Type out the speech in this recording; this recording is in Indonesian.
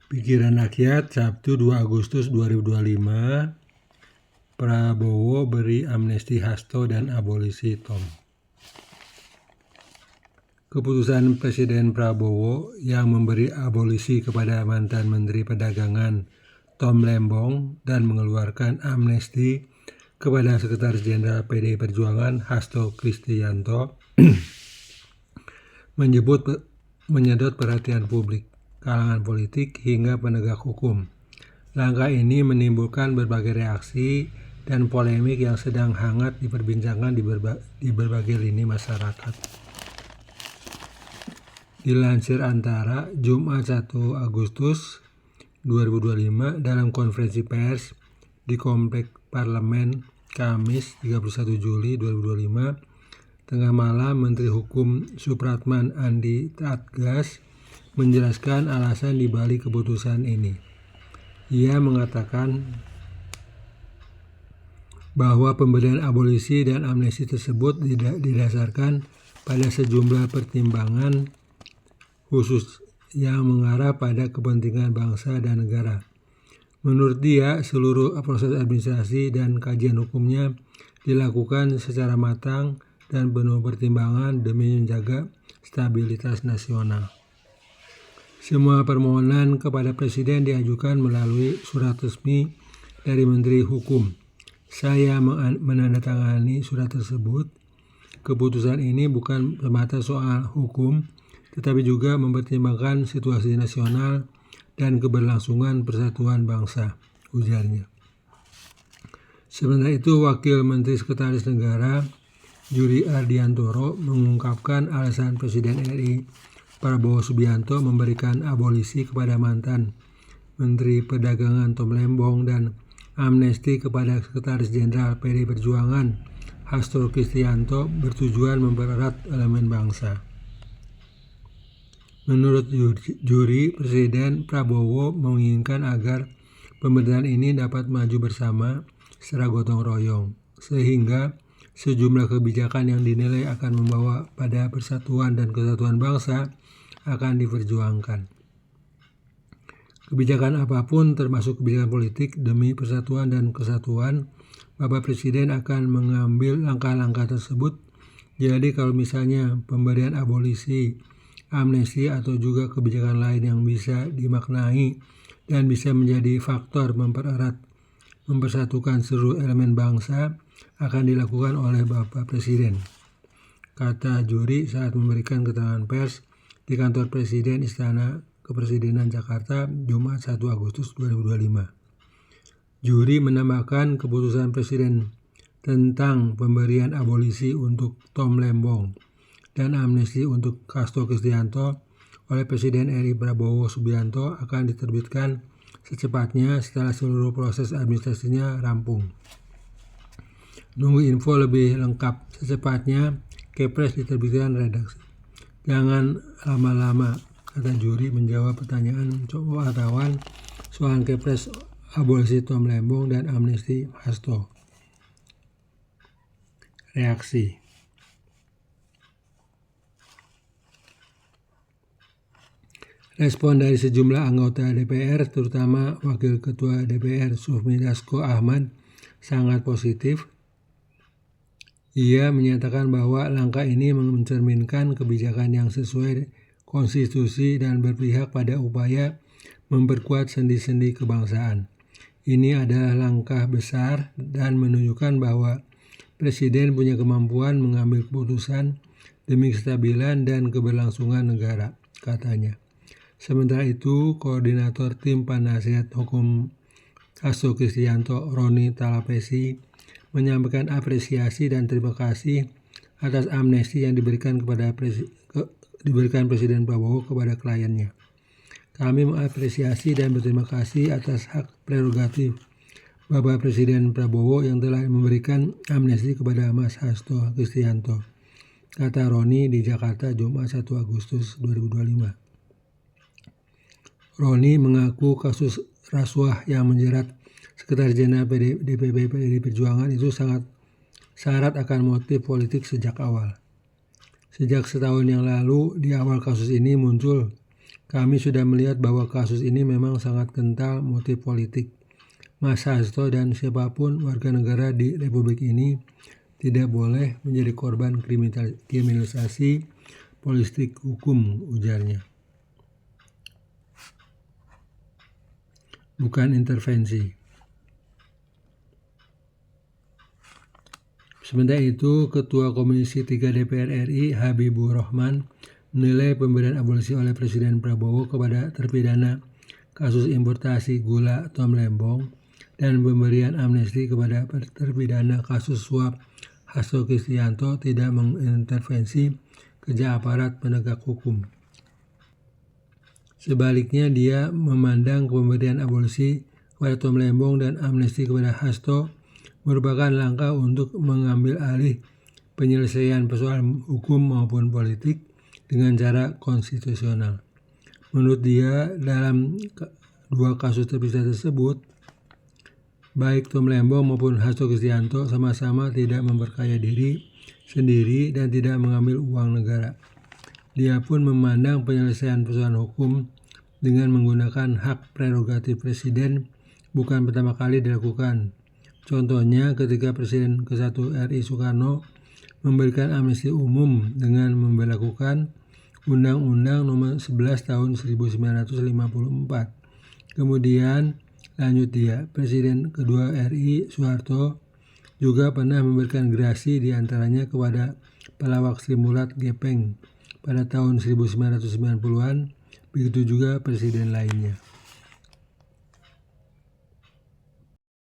Pikiran Rakyat, Sabtu 2 Agustus 2025, Prabowo beri amnesti Hasto dan abolisi Tom. Keputusan Presiden Prabowo yang memberi abolisi kepada mantan Menteri Perdagangan Tom Lembong dan mengeluarkan amnesti kepada Sekretaris Jenderal PDI Perjuangan Hasto Kristianto menyedot perhatian publik, kalangan politik hingga penegak hukum. Langkah ini menimbulkan berbagai reaksi dan polemik yang sedang hangat diperbincangkan di berbagai lini masyarakat. Dilansir Antara, Jumat 1 Agustus 2025 dalam konferensi pers di Komplek Parlemen Kamis 31 Juli 2025, tengah malam Menteri Hukum Supratman Andi Satgas menjelaskan alasan dibalik keputusan ini. Ia mengatakan bahwa pemberian abolisi dan amnesti tersebut didasarkan pada sejumlah pertimbangan khusus yang mengarah pada kepentingan bangsa dan negara. Menurut dia, seluruh proses administrasi dan kajian hukumnya dilakukan secara matang dan penuh pertimbangan demi menjaga stabilitas nasional. Semua permohonan kepada Presiden diajukan melalui surat resmi dari Menteri Hukum. Saya menandatangani surat tersebut. Keputusan ini bukan semata soal hukum, tetapi juga mempertimbangkan situasi nasional dan keberlangsungan persatuan bangsa, ujarnya. Sementara itu, Wakil Menteri Sekretaris Negara Yuri Ardiantoro mengungkapkan alasan Presiden RI Prabowo Subianto memberikan abolisi kepada mantan Menteri Perdagangan Tom Lembong dan amnesti kepada Sekretaris Jenderal PDI Perjuangan Hasto Kristianto bertujuan mempererat elemen bangsa. Menurut Juri, Presiden Prabowo menginginkan agar pemerintahan ini dapat maju bersama secara gotong royong, sehingga sejumlah kebijakan yang dinilai akan membawa pada persatuan dan kesatuan bangsa akan diperjuangkan. Kebijakan apapun, termasuk kebijakan politik demi persatuan dan kesatuan, Bapak Presiden akan mengambil langkah-langkah tersebut. Jadi kalau misalnya pemberian abolisi, amnesti atau juga kebijakan lain yang bisa dimaknai dan bisa menjadi faktor mempersatukan seluruh elemen bangsa akan dilakukan oleh Bapak Presiden, kata Juri saat memberikan keterangan pers di kantor Presiden Istana Kepresidenan Jakarta Jumat 1 Agustus 2025. Juri menambahkan keputusan Presiden tentang pemberian abolisi untuk Tom Lembong dan amnesti untuk Hasto Kristianto oleh Presiden RI Prabowo Subianto akan diterbitkan secepatnya setelah seluruh proses administrasinya rampung. Nunggu info lebih lengkap secepatnya, Kepres diterbitkan redaksi. Jangan lama-lama, kata Juri menjawab pertanyaan wartawan soal Kepres abolisi Tom Lembong dan amnesti Hasto. Reaksi. Respon dari sejumlah anggota DPR, terutama Wakil Ketua DPR Sufmi Dasko Ahmad, sangat positif. Ia menyatakan bahwa langkah ini mencerminkan kebijakan yang sesuai konstitusi dan berpihak pada upaya memperkuat sendi-sendi kebangsaan. Ini adalah langkah besar dan menunjukkan bahwa Presiden punya kemampuan mengambil keputusan demi kestabilan dan keberlangsungan negara, katanya. Sementara itu, Koordinator Tim Penasehat Hukum Hasto Kristianto, Roni Talapesi, menyampaikan apresiasi dan terima kasih atas amnesti yang diberikan Presiden Prabowo kepada kliennya. Kami mengapresiasi dan berterima kasih atas hak prerogatif Bapak Presiden Prabowo yang telah memberikan amnesti kepada Mas Hasto Kristianto, kata Roni di Jakarta Jumat 1 Agustus 2025. Roni mengaku kasus rasuah yang menjerat Sekretaris Jenderal DPP PDI Perjuangan itu sangat syarat akan motif politik sejak awal. Sejak setahun yang lalu, di awal kasus ini muncul Kami sudah melihat bahwa kasus ini memang sangat kental motif politik. Mas Hasto dan siapapun warga negara di Republik ini tidak boleh menjadi korban kriminalisasi politik hukum, ujarnya. Bukan intervensi. Sementara itu, Ketua Komisi 3 DPR RI Habibur Rahman menilai pemberian abolisi oleh Presiden Prabowo kepada terpidana kasus importasi gula Tom Lembong dan pemberian amnesti kepada terpidana kasus suap Hasto Kristianto tidak mengintervensi kerja aparat penegak hukum. Sebaliknya, dia memandang pemberian abolisi kepada Tom Lembong dan amnesti kepada Hasto merupakan langkah untuk mengambil alih penyelesaian persoalan hukum maupun politik dengan cara konstitusional. Menurut dia, dalam dua kasus terpisah tersebut, baik Tom Lembong maupun Hasto Kristianto sama-sama tidak memperkaya diri sendiri dan tidak mengambil uang negara. Dia pun memandang penyelesaian persoalan hukum dengan menggunakan hak prerogatif presiden bukan pertama kali dilakukan. Contohnya ketika Presiden ke-1 RI Soekarno memberikan amnesti umum dengan memberlakukan Undang-Undang Nomor 11 Tahun 1954. Kemudian lanjut dia, Presiden kedua RI Soeharto juga pernah memberikan gerasi diantaranya kepada pelawak Sri Mulat Gepeng pada tahun 1990-an, begitu juga presiden lainnya.